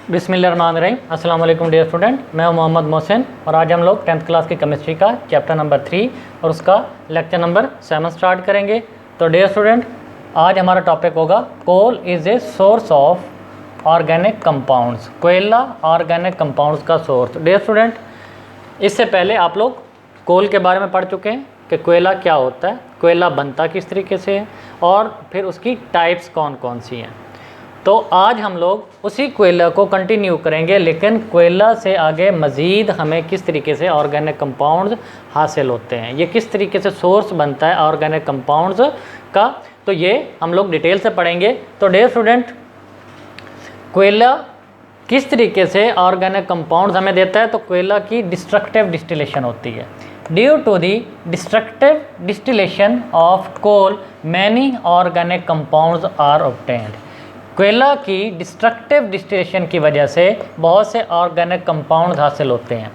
बिस्मिल्लाहिर्रहमानिर्रहीम। अस्सलाम वालेकुम डियर स्टूडेंट, मैं हूं मोहम्मद मोहसिन और आज हम लोग 10th क्लास की केमिस्ट्री का चैप्टर नंबर 3 और उसका लेक्चर नंबर 7 स्टार्ट करेंगे। तो डियर स्टूडेंट, आज हमारा टॉपिक होगा coal is a source of organic compounds. कोयला ऑर्गेनिक कंपाउंड्स का सोर्स। डियर स्टूडेंट, इससे पहले आप लोग कोल के बारे में पढ़ चुके हैं कि कोयला क्या होता है, कोयला बनता किस तरीके से है और फिर उसकी टाइप्स कौन कौन सी हैं। तो आज हम लोग उसी कोयला को कंटिन्यू करेंगे, लेकिन कोयला से आगे मज़ीद हमें किस तरीके से ऑर्गेनिक कंपाउंड्स हासिल होते हैं, ये किस तरीके से सोर्स बनता है ऑर्गेनिक कंपाउंड्स का, तो ये हम लोग डिटेल से पढ़ेंगे। तो डियर स्टूडेंट, कोयला किस तरीके से ऑर्गेनिक कंपाउंड्स हमें देता है, तो कोयला की डिस्ट्रक्टिव डिस्टिलेशन होती है। Due to the destructive distillation of coal many organic compounds are obtained. कोयला की डिस्ट्रक्टिव डिस्टिलेशन की वजह से बहुत से ऑर्गेनिक कंपाउंड्स हासिल होते हैं।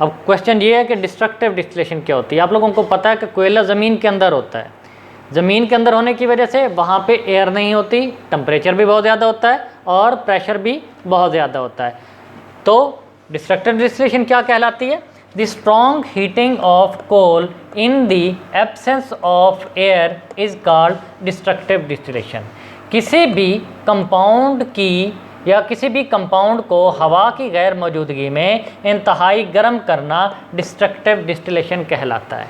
अब क्वेश्चन ये है कि डिस्ट्रक्टिव डिस्टिलेशन क्या होती है। आप लोगों को पता है कि कोयला ज़मीन के अंदर होता है, ज़मीन के अंदर होने की वजह से वहाँ पे एयर नहीं होती, टेम्परेचर भी बहुत ज़्यादा होता है और प्रेशर भी बहुत ज़्यादा होता है। तो डिस्ट्रक्टिव डिस्टिलेशन क्या कहलाती है? The strong heating of coal in the absence of air is called destructive distillation. किसी भी कंपाउंड की या किसी भी कंपाउंड को हवा की गैर मौजूदगी में इंतहाई गर्म करना डिस्ट्रक्टिव डिस्टिलेशन कहलाता है।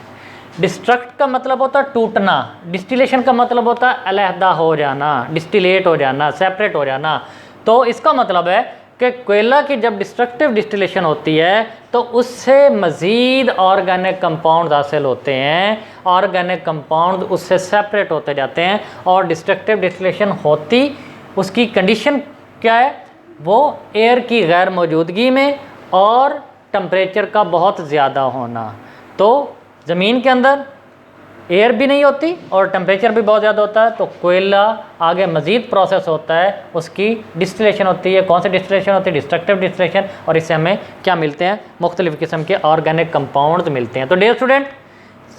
डिस्ट्रक्ट का मतलब होता है टूटना, डिस्टिलेशन का मतलब होता है अलहदा हो जाना, डिस्टिलेट हो जाना, सेपरेट हो जाना। तो इसका मतलब है कि कोयला की जब डिस्ट्रक्टिव डिस्टिलेशन होती है तो उससे मज़ीद ऑर्गेनिक कंपाउंड हासिल होते हैं, ऑर्गेनिक कंपाउंड उससे सेपरेट होते जाते हैं। और डिस्ट्रक्टिव डिस्टिलेशन होती उसकी कंडीशन क्या है? वो एयर की गैर मौजूदगी में और टेम्परेचर का बहुत ज़्यादा होना। तो ज़मीन के अंदर एयर भी नहीं होती और टेम्परेचर भी बहुत ज़्यादा होता है, तो कोयला आगे मज़ीद प्रोसेस होता है, उसकी डिस्टिलेशन होती है। कौन सी डिस्टिलेशन होती है? Destructive distillation. और इससे हमें क्या मिलते हैं? मुख्तलिफ़ किस्म के ऑर्गेनिक कंपाउंड्स मिलते हैं। तो डियर स्टूडेंट,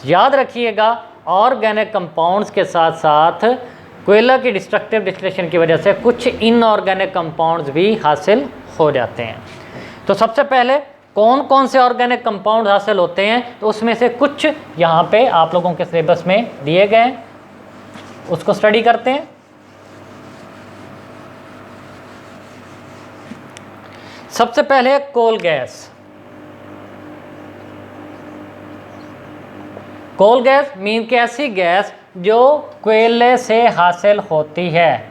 याद रखिएगा, ऑर्गेनिक कंपाउंड्स के साथ साथ कोयला की डिस्ट्रक्टिव डिस्टिलेशन की वजह से कुछ इनऑर्गेनिक कंपाउंड्स भी हासिल हो जाते हैं। तो सबसे पहले कौन कौन से ऑर्गेनिक कंपाउंड हासिल होते हैं, तो उसमें से कुछ यहाँ पे आप लोगों के सिलेबस में दिए गए हैं, उसको स्टडी करते हैं। सबसे पहले coal gas. Coal gas mean कि ऐसी गैस जो कोयले से हासिल होती है।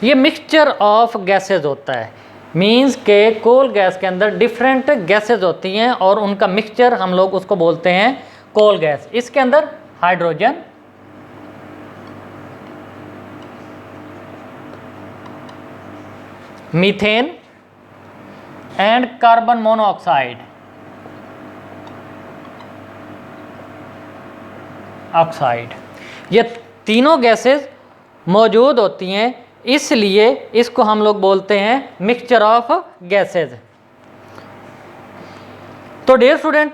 ये मिक्सचर ऑफ गैसेज होता है, मीन्स के कोल गैस के अंदर डिफरेंट गैसेज होती हैं और उनका मिक्सचर हम लोग उसको बोलते हैं कोल गैस। इसके अंदर hydrogen, methane and carbon monoxide ये तीनों गैसेज मौजूद होती हैं, इसलिए इसको हम लोग बोलते हैं मिक्सचर ऑफ गैसेज। तो डियर स्टूडेंट,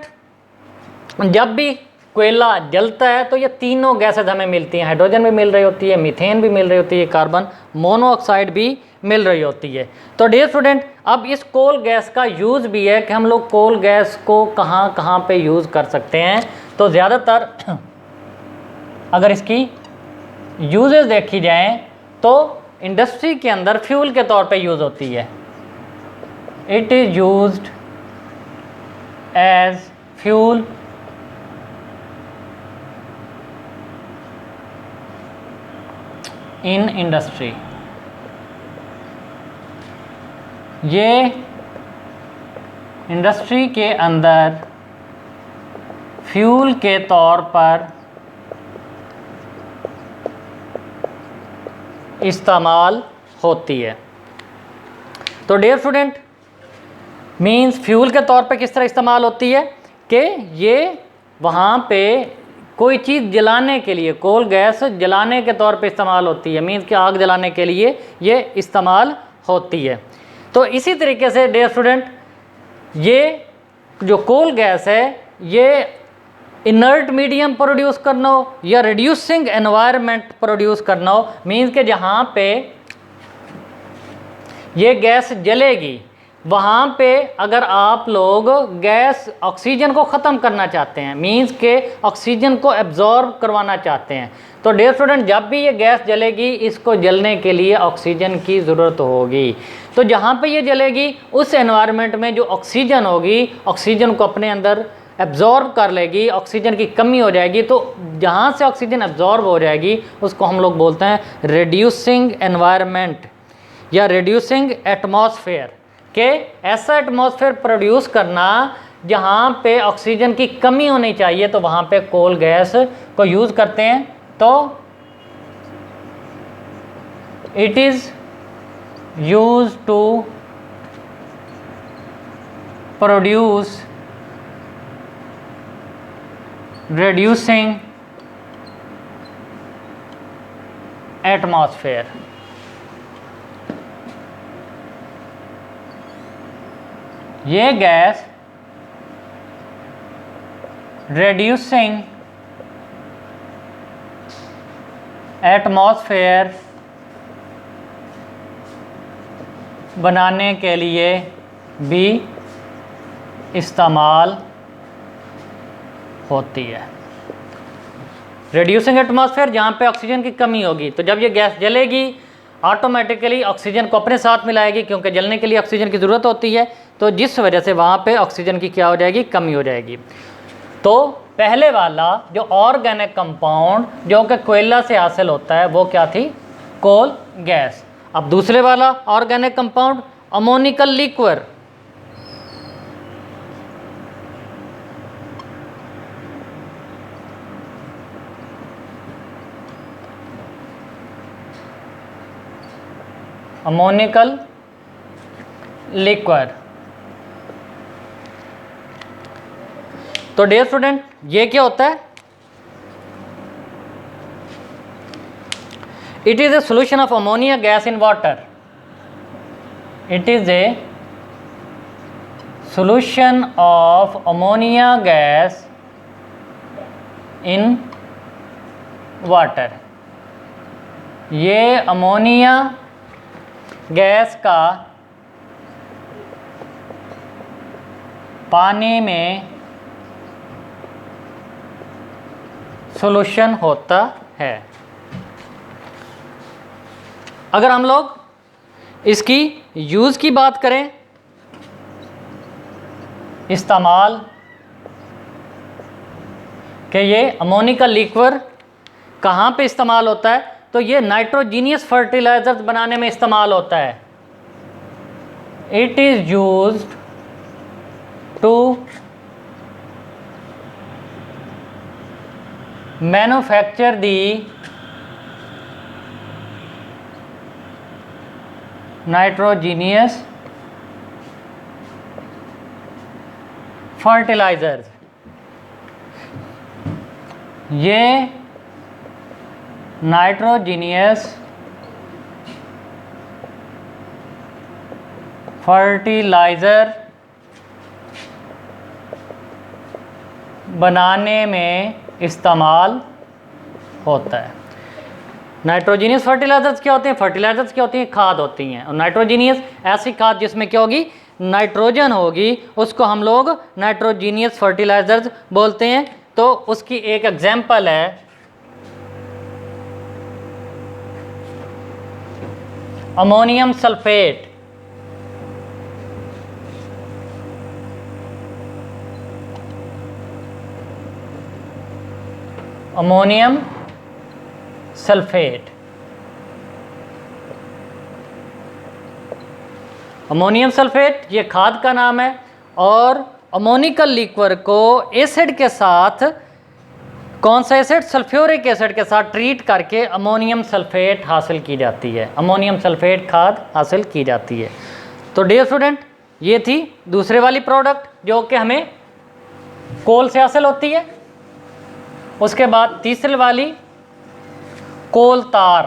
जब भी कोयला जलता है तो ये तीनों गैसेज हमें मिलती हैं, हाइड्रोजन भी मिल रही होती है, मीथेन भी मिल रही होती है, कार्बन मोनोऑक्साइड भी मिल रही होती है। तो डियर स्टूडेंट, अब इस कोल गैस का यूज़ भी है कि हम लोग कोल गैस को कहाँ कहाँ पे यूज़ कर सकते हैं। तो ज़्यादातर अगर इसकी यूजेस देखी जाए तो इंडस्ट्री के अंदर फ्यूल के तौर पे यूज़ होती है। It is used as fuel in industry. ये इंडस्ट्री के अंदर फ्यूल के तौर पर इस्तेमाल होती है। तो डियर स्टूडेंट, मीन्स फ्यूल के तौर पे किस तरह इस्तेमाल होती है कि ये वहाँ पे कोई चीज़ जलाने के लिए, कोल गैस जलाने के तौर पे इस्तेमाल होती है, मीन्स कि आग जलाने के लिए ये इस्तेमाल होती है। तो इसी तरीके से डियर स्टूडेंट, ये जो कोल गैस है ये इनर्ट मीडियम प्रोड्यूस करना हो या रिड्यूसिंग एनवायरनमेंट प्रोड्यूस करना हो, मीन्स के जहाँ पे ये गैस जलेगी। वहाँ पे अगर आप लोग गैस ऑक्सीजन को ख़त्म करना चाहते हैं, मींस के ऑक्सीजन को एब्जॉर्ब करवाना चाहते हैं, तो डियर स्टूडेंट जब भी ये गैस जलेगी इसको जलने के लिए ऑक्सीजन की ज़रूरत होगी। तो जहाँ पे ये जलेगी उस एनवायरनमेंट में जो ऑक्सीजन होगी, ऑक्सीजन को अपने अंदर एब्जॉर्ब कर लेगी, ऑक्सीजन की कमी हो जाएगी। तो जहाँ से ऑक्सीजन एब्जॉर्ब हो जाएगी उसको हम लोग बोलते हैं रिड्यूसिंग एनवायरनमेंट या रिड्यूसिंग एटमॉस्फेयर, कि ऐसा एटमॉस्फेयर प्रोड्यूस करना जहाँ पे ऑक्सीजन की कमी होनी चाहिए, तो वहाँ पे कोल गैस को यूज़ करते हैं। तो it is use to produce reducing atmosphere। ये गैस reducing atmosphere बनाने के लिए भी इस्तेमाल होती है। रिड्यूसिंग एटमॉस्फेयर जहाँ पे ऑक्सीजन की कमी होगी, तो जब ये गैस जलेगी ऑटोमेटिकली ऑक्सीजन को अपने साथ मिलाएगी, क्योंकि जलने के लिए ऑक्सीजन की ज़रूरत होती है, तो जिस वजह से वहाँ पे ऑक्सीजन की क्या हो जाएगी, कमी हो जाएगी। तो पहले वाला जो ऑर्गेनिक कंपाउंड जो कि कोयला से हासिल होता है वो क्या थी, कोल गैस। अब दूसरे वाला organic compound ammoniacal liquor, ammoniacal liquor. तो डियर स्टूडेंट ये क्या होता है, it is a solution of ammonia gas in water. It is a solution of ammonia gas in water. ये अमोनिया गैस का पानी में सॉल्यूशन होता है। अगर हम लोग इसकी यूज़ की बात करें, इस्तेमाल कि ये अमोनिया लिक्वर कहाँ पे इस्तेमाल होता है, तो ये नाइट्रोजीनियस फर्टिलाइजर्स बनाने में इस्तेमाल होता है। It is used to manufacture the nitrogenous fertilizers. ये नाइट्रोजीनियस फर्टिलाइज़र बनाने में इस्तेमाल होता है। नाइट्रोजीनियस फर्टिलाइजर्स क्या होते हैं, फर्टिलाइजर्स क्या होती हैं, खाद होती हैं। और नाइट्रोजीनियस ऐसी खाद जिसमें क्या होगी, नाइट्रोजन होगी, उसको हम लोग नाइट्रोजीनियस फर्टिलाइजर्स बोलते हैं। तो उसकी एक एग्जांपल है ammonium sulphate. Ammonium sulphate, ammonium sulphate ये खाद का नाम है। और अमोनिया लिक्वर को एसिड के साथ, कौन सा एसिड, सल्फ्यूरिक एसिड के साथ ट्रीट करके अमोनियम सल्फेट हासिल की जाती है, अमोनियम सल्फेट खाद हासिल की जाती है। तो डियर स्टूडेंट ये थी दूसरे वाली प्रोडक्ट जो कि हमें कोल से हासिल होती है। उसके बाद तीसरी वाली कोल तार।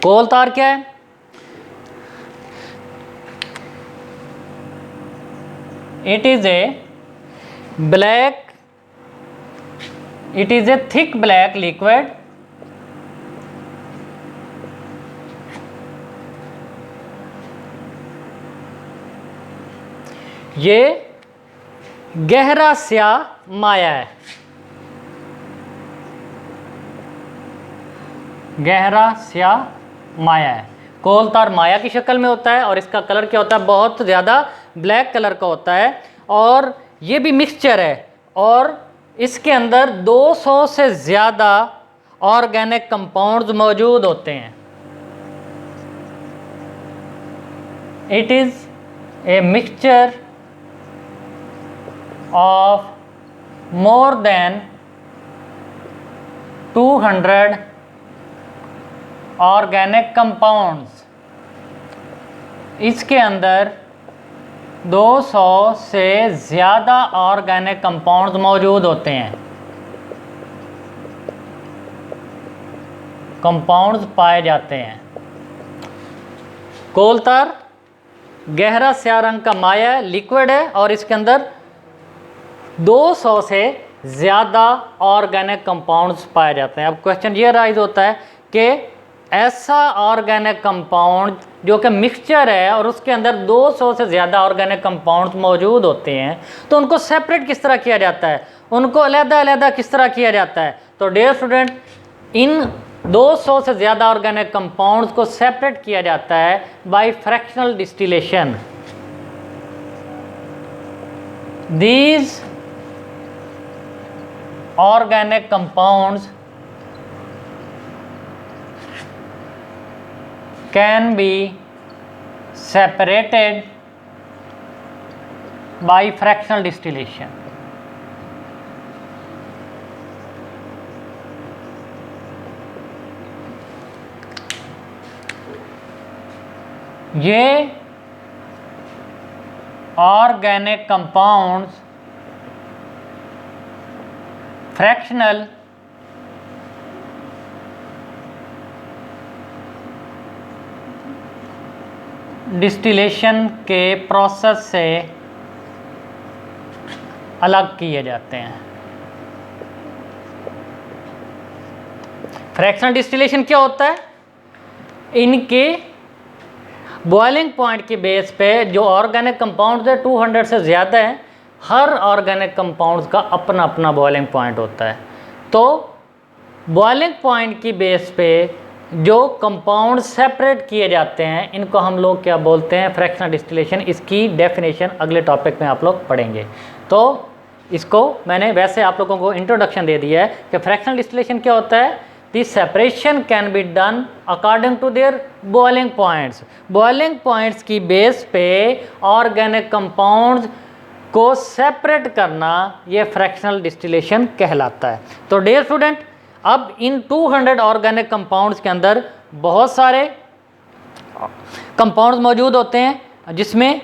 कोल तार क्या है, It is a thick black liquid ये गहरा स्याह माया है, गहरा स्याह माया है। कोल तार माया की शक्ल में होता है और इसका कलर क्या होता है, बहुत ज़्यादा ब्लैक कलर का होता है और ये भी मिक्सचर है और इसके अंदर 200 से ज़्यादा ऑर्गेनिक कंपाउंड्स मौजूद होते हैं। It is a mixture of more than 200 organic compounds। इसके अंदर 200 से ज़्यादा ऑर्गेनिक कंपाउंड्स मौजूद होते हैं, कंपाउंड्स पाए जाते हैं। कोल तार गहरा स्याह रंग का माया है, लिक्विड है और इसके अंदर 200 से ज़्यादा ऑर्गेनिक कंपाउंड्स पाए जाते हैं। अब क्वेश्चन ये राइज होता है कि ऐसा ऑर्गेनिक कंपाउंड जो कि मिक्सचर है और उसके अंदर 200 से ज़्यादा ऑर्गेनिक कंपाउंड्स मौजूद होते हैं, तो उनको सेपरेट किस तरह किया जाता है, उनको अलग-अलग किस तरह किया जाता है। तो डियर स्टूडेंट, इन 200 से ज़्यादा ऑर्गेनिक कंपाउंड्स को सेपरेट किया जाता है by fractional distillation. These organic compounds can be separated by fractional distillation। ये ऑर्गेनिक कंपाउंड्स फ्रैक्शनल डिस्टिलेशन के प्रोसेस से अलग किए जाते हैं। फ्रैक्शनल डिस्टिलेशन क्या होता है, इनके बॉइलिंग पॉइंट की बेस पे जो ऑर्गेनिक कंपाउंड्स है 200 से ज़्यादा है, हर ऑर्गेनिक कंपाउंड्स का अपना अपना बॉइलिंग पॉइंट होता है। तो बॉइलिंग पॉइंट की बेस पे जो कंपाउंड सेपरेट किए जाते हैं, इनको हम लोग क्या बोलते हैं, फ्रैक्शनल डिस्टिलेशन। इसकी डेफिनेशन अगले टॉपिक में आप लोग पढ़ेंगे। तो इसको मैंने वैसे आप लोगों को इंट्रोडक्शन दे दिया है कि फ्रैक्शनल डिस्टिलेशन क्या होता है। The separation can be done according to their boiling points. Boiling points की बेस पे ऑर्गेनिक कंपाउंड्स को सेपरेट करना, ये फ्रैक्शनल डिस्टिलेशन कहलाता है। तो डियर स्टूडेंट, अब इन 200 ऑर्गेनिक कंपाउंड्स के अंदर बहुत सारे कंपाउंड्स मौजूद होते हैं, जिसमें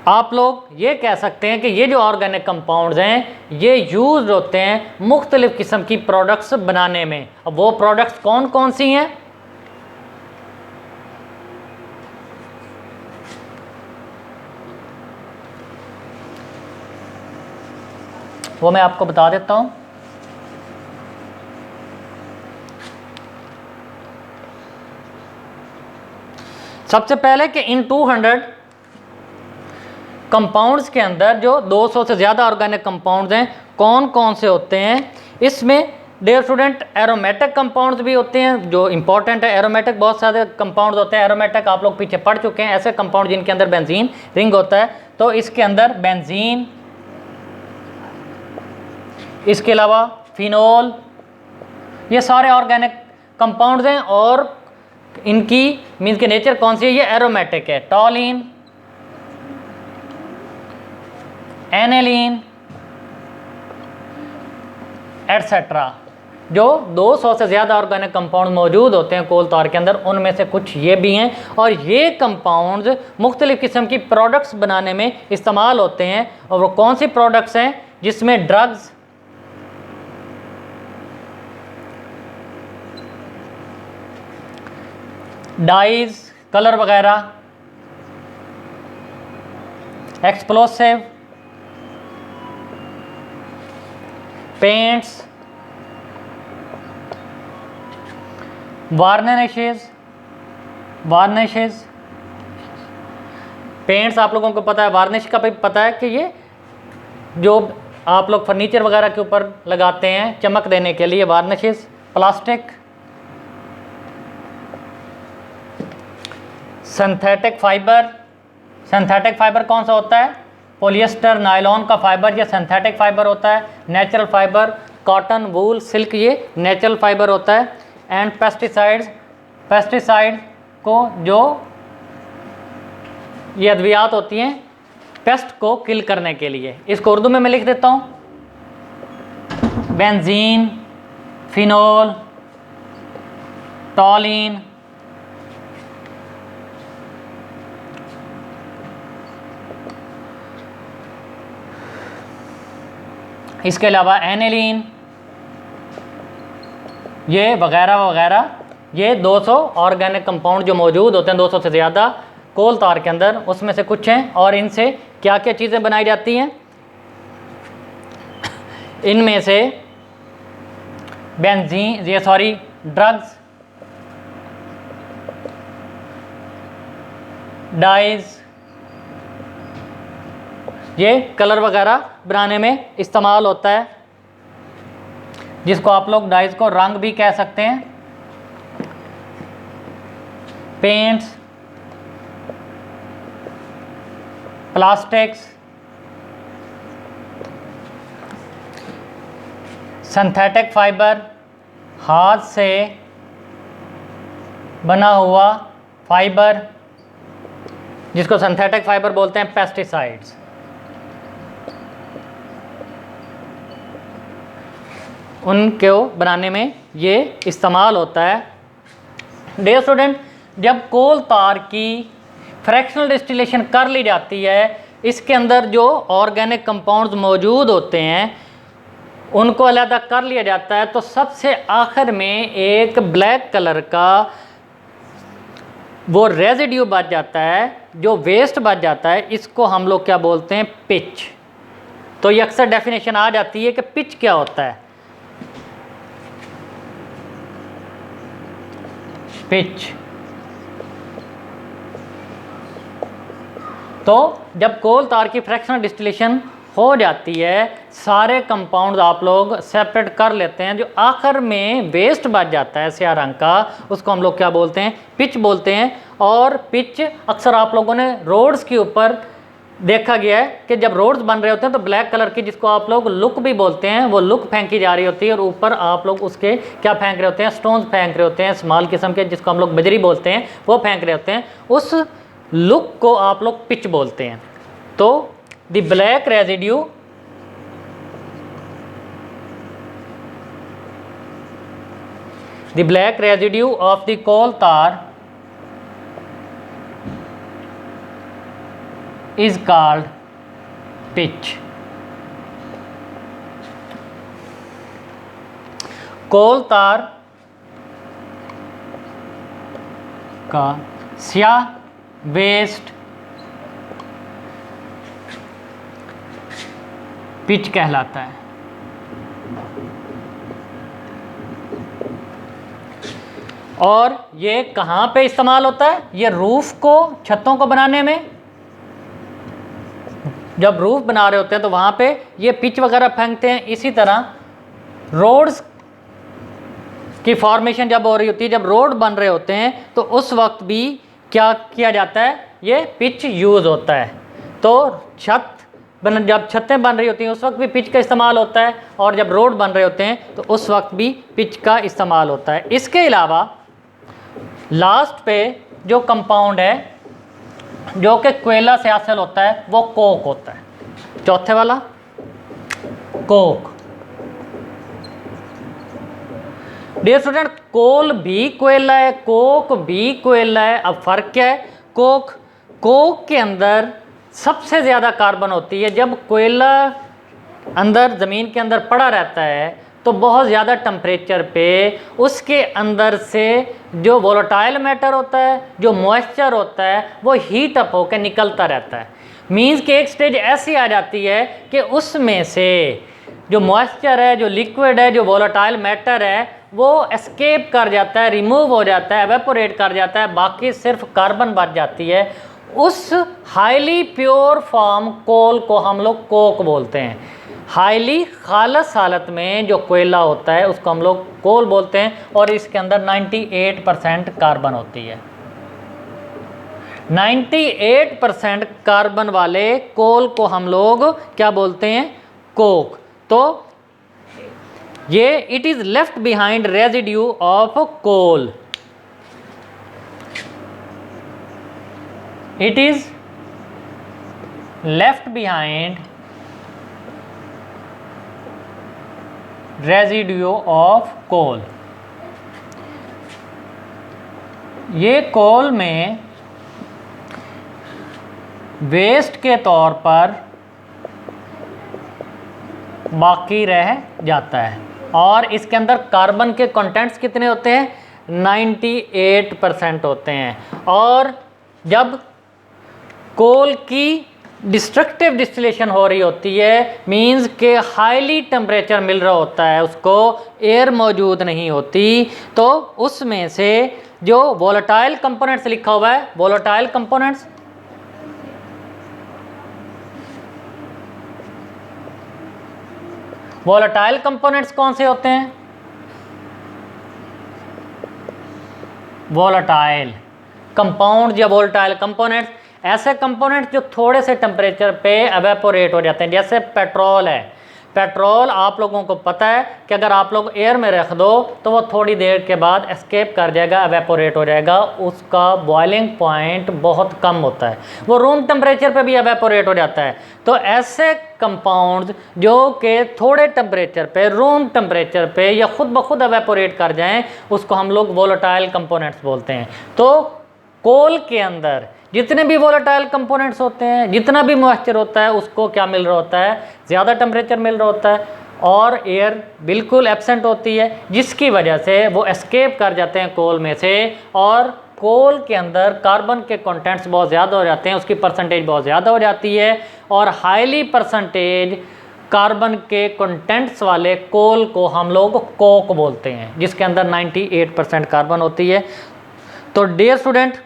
आप लोग ये कह सकते हैं कि ये जो ऑर्गेनिक कंपाउंड्स हैं ये यूज होते हैं मुख्तलिफ़ किस्म की प्रोडक्ट्स बनाने में। अब वो प्रोडक्ट्स कौन कौन सी हैं, वो मैं आपको बता देता हूँ। सबसे पहले कि इन 200 कंपाउंड्स के अंदर जो 200 से ज़्यादा ऑर्गेनिक कंपाउंड्स हैं कौन कौन से होते हैं। इसमें डियर स्टूडेंट एरोमेटिक कंपाउंड्स भी होते हैं जो इंपॉर्टेंट है। एरोमेटिक बहुत सारे कंपाउंड्स होते हैं। एरोमेटिक आप लोग पीछे पढ़ चुके हैं, ऐसे कंपाउंड जिनके अंदर बेंजीन रिंग होता है। तो इसके अंदर बेंजीन, इसके अलावा फिनोल, ये सारे ऑर्गेनिक कंपाउंड्स हैं और इनकी मीन्स के नेचर कौन सी है, ये एरोमेटिक है। टॉलिन, एनेलिन एटसेट्रा, जो 200 से ज़्यादा ऑर्गेनिक कंपाउंड मौजूद होते हैं कोल तार के अंदर, उनमें से कुछ ये भी हैं। और ये कंपाउंड्स मुख्तलिफ़ किस्म की प्रोडक्ट्स बनाने में इस्तेमाल होते हैं। और वो कौन सी प्रोडक्ट्स हैं, जिसमें ड्रग्स, डाइज, कलर वगैरह, एक्सप्लोसिव, पेंट्स, वार्निशेस। पेंट्स आप लोगों को पता है, वार्निश का भी पता है कि ये जो आप लोग फर्नीचर वगैरह के ऊपर लगाते हैं चमक देने के लिए, varnishes. Plastic, synthetic fibre. Synthetic fibre कौन सा होता है? पॉलिएस्टर, नायलॉन का फाइबर ये सिंथेटिक फाइबर होता है। नेचुरल फाइबर, कॉटन, वूल, सिल्क ये नेचुरल फाइबर होता है। एंड पेस्टिसाइड्स, पेस्टिसाइड को जो ये अद्वियात होती हैं पेस्ट को किल करने के लिए, इसको उर्दू में मैं लिख देता हूँ, बेंजीन, फिनोल, टॉलिन, इसके अलावा एनिलीन, ये वगैरह वगैरह, ये 200 ऑर्गेनिक कंपाउंड जो मौजूद होते हैं, 200 से ज़्यादा कोल तार के अंदर, उसमें से कुछ हैं। और इनसे क्या क्या चीज़ें बनाई जाती हैं? इनमें से बेंजीन, ये सॉरी ड्रग्स, डाइज, ये कलर वगैरह बनाने में इस्तेमाल होता है, जिसको आप लोग डाइज को रंग भी कह सकते हैं। पेंट्स, प्लास्टिक्स, सिंथेटिक फाइबर, हाथ से बना हुआ फाइबर जिसको सिंथेटिक फाइबर बोलते हैं। पेस्टिसाइड्स, उनको बनाने में ये इस्तेमाल होता है। डियर स्टूडेंट, जब कोल तार की फ्रैक्शनल डिस्टिलेशन कर ली जाती है, इसके अंदर जो ऑर्गेनिक कंपाउंड्स मौजूद होते हैं उनको अलग कर लिया जाता है, तो सबसे आखिर में एक ब्लैक कलर का वो रेजिड्यू बच जाता है, जो वेस्ट बच जाता है, इसको हम लोग क्या बोलते हैं? पिच। तो ये अक्सर डेफिनेशन आ जाती है कि पिच क्या होता है। पिच। तो जब कोल तार की फ्रैक्शनल डिस्टिलेशन हो जाती है, सारे कंपाउंड्स आप लोग सेपरेट कर लेते हैं, जो आखिर में वेस्ट बच जाता है स्याह रंग का, उसको हम लोग क्या बोलते हैं? पिच बोलते हैं। और पिच अक्सर आप लोगों ने रोड्स के ऊपर देखा गया है कि जब रोड्स बन रहे होते हैं तो ब्लैक कलर की, जिसको आप लोग लुक भी बोलते हैं, वो लुक फेंकी जा रही होती है और ऊपर आप लोग उसके क्या फेंक रहे होते हैं? स्टोन्स फेंक रहे होते हैं, स्मॉल किस्म के, जिसको हम लोग बजरी बोलते हैं, वो फेंक रहे होते हैं। उस लुक को आप लोग पिच बोलते हैं। तो the black residue of the coal tar is called pitch। कोल तार का स्याह वेस्ट पिच कहलाता है। और ये कहाँ पे इस्तेमाल होता है? ये रूफ को, छतों को बनाने में, जब रूफ बना रहे होते हैं तो वहाँ पे ये पिच वगैरह फेंकते हैं। इसी तरह रोड्स की फॉर्मेशन जब हो रही होती है, जब रोड बन रहे होते हैं, तो उस वक्त भी क्या किया जाता है? ये पिच यूज़ होता है। तो जब छतें बन रही होती हैं उस वक्त भी पिच का इस्तेमाल होता है, और जब रोड बन रहे होते हैं तो उस वक्त भी पिच का इस्तेमाल होता है। इसके अलावा लास्ट पे जो कंपाउंड है जो कि कोयला से हासिल होता है, वो कोक होता है। चौथे वाला कोक। डियर स्टूडेंट, कोल भी कोयला है, कोक भी कोयला है। अब फर्क क्या है? कोक के अंदर सबसे ज़्यादा कार्बन होती है। जब कोयला अंदर ज़मीन के अंदर पड़ा रहता है तो बहुत ज़्यादा टेम्परेचर पे उसके अंदर से जो वोलेटाइल मैटर होता है, जो मॉइस्चर होता है, वो हीट अप होकर निकलता रहता है। मीन्स कि एक स्टेज ऐसी आ जाती है कि उसमें से जो मॉइस्चर है, जो लिक्विड है, जो वोलेटाइल मैटर है, वो एस्केप कर जाता है, रिमूव हो जाता है, एवेपोरेट कर जाता है, बाकी सिर्फ कार्बन बच जाती है। उस हाईली प्योर फॉर्म कोल को हम लोग कोक बोलते हैं। हाईली खालस हालत में जो कोयला होता है उसको हम लोग कोल बोलते हैं, और इसके अंदर 98% कार्बन होती है। 98% कार्बन वाले कोल को हम लोग क्या बोलते हैं? कोक। तो ये it is left behind residue of coal, it is left behind residue of coal. ये कोल में वेस्ट के तौर पर बाकी रह जाता है, और इसके अंदर कार्बन के कंटेंट्स कितने होते हैं? 98% होते हैं। और जब कोल की डिस्ट्रक्टिव डिस्टिलेशन हो रही होती है, मींस के हाईली टेम्परेचर मिल रहा होता है उसको, एयर मौजूद नहीं होती, तो उसमें से जो वोलेटाइल कंपोनेंट्स लिखा हुआ है, वोलेटाइल कंपोनेंट्स, वोलेटाइल कंपोनेंट्स कौन से होते हैं? वोलेटाइल कंपाउंड या वोलेटाइल कंपोनेंट्स ऐसे कंपोनेंट्स जो थोड़े से टेम्परेचर पे एवेपोरेट हो जाते हैं। जैसे पेट्रोल है, पेट्रोल आप लोगों को पता है कि अगर आप लोग एयर में रख दो तो वो थोड़ी देर के बाद एस्केप कर जाएगा, एवेपोरेट हो जाएगा, उसका बॉइलिंग पॉइंट बहुत कम होता है, वो रूम टेम्परेचर पे भी एवेपोरेट हो जाता है। तो ऐसे कंपाउंड्स जो कि थोड़े टेम्परेचर पे, रूम टेम्परेचर पे या खुद ब खुद एवेपोरेट कर जाएं, उसको हम लोग वोलेटाइल कंपोनेंट्स बोलते हैं। तो कोल के अंदर जितने भी वोलेटाइल कंपोनेंट्स होते हैं, जितना भी मॉइस्चर होता है, उसको क्या मिल रहा होता है? ज़्यादा टेम्परेचर मिल रहा होता है, और एयर बिल्कुल एब्सेंट होती है, जिसकी वजह से वो एस्केप कर जाते हैं कोल में से, और कोल के अंदर कार्बन के कंटेंट्स बहुत ज़्यादा हो जाते हैं, उसकी परसेंटेज बहुत ज़्यादा हो जाती है, और हाईली परसेंटेज कार्बन के कंटेंट्स वाले कोल को हम लोग कोक बोलते हैं, जिसके अंदर 98% कार्बन होती है। तो डियर स्टूडेंट,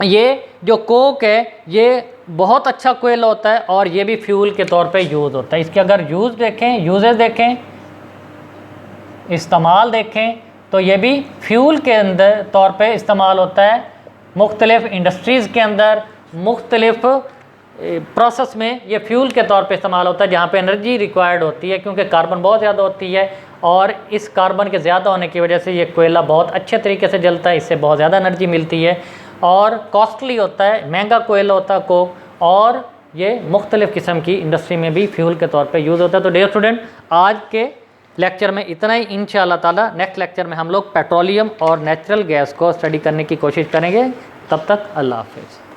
ये जो कोक है ये बहुत अच्छा कोयला होता है, और ये भी फ्यूल के तौर पे यूज़ होता है। इसके अगर यूज़ देखें, यूजेस देखें, इस्तेमाल देखें, तो ये भी फ्यूल के अंदर तौर पे इस्तेमाल होता है। मुख्तलिफ़ इंडस्ट्रीज़ के अंदर, मुख्तलिफ़ प्रोसेस में ये फ्यूल के तौर पे इस्तेमाल होता है, जहाँ पे एनर्जी रिक्वायर्ड होती है, क्योंकि कार्बन बहुत ज़्यादा होती है, और इस कार्बन के ज़्यादा होने की वजह से ये कोयला बहुत अच्छे तरीके से जलता है, इससे बहुत ज़्यादा एनर्जी मिलती है, और कॉस्टली होता है, महंगा कोयला होता है कोक, और ये मुख्तलिफ़ किस्म की इंडस्ट्री में भी फ्यूल के तौर पे यूज़ होता है। तो डियर स्टूडेंट, आज के लेक्चर में इतना ही। इंशाअल्लाह ताला नेक्स्ट लेक्चर में हम लोग पेट्रोलियम और नेचुरल गैस को स्टडी करने की कोशिश करेंगे। तब तक अल्लाह हाफिज़।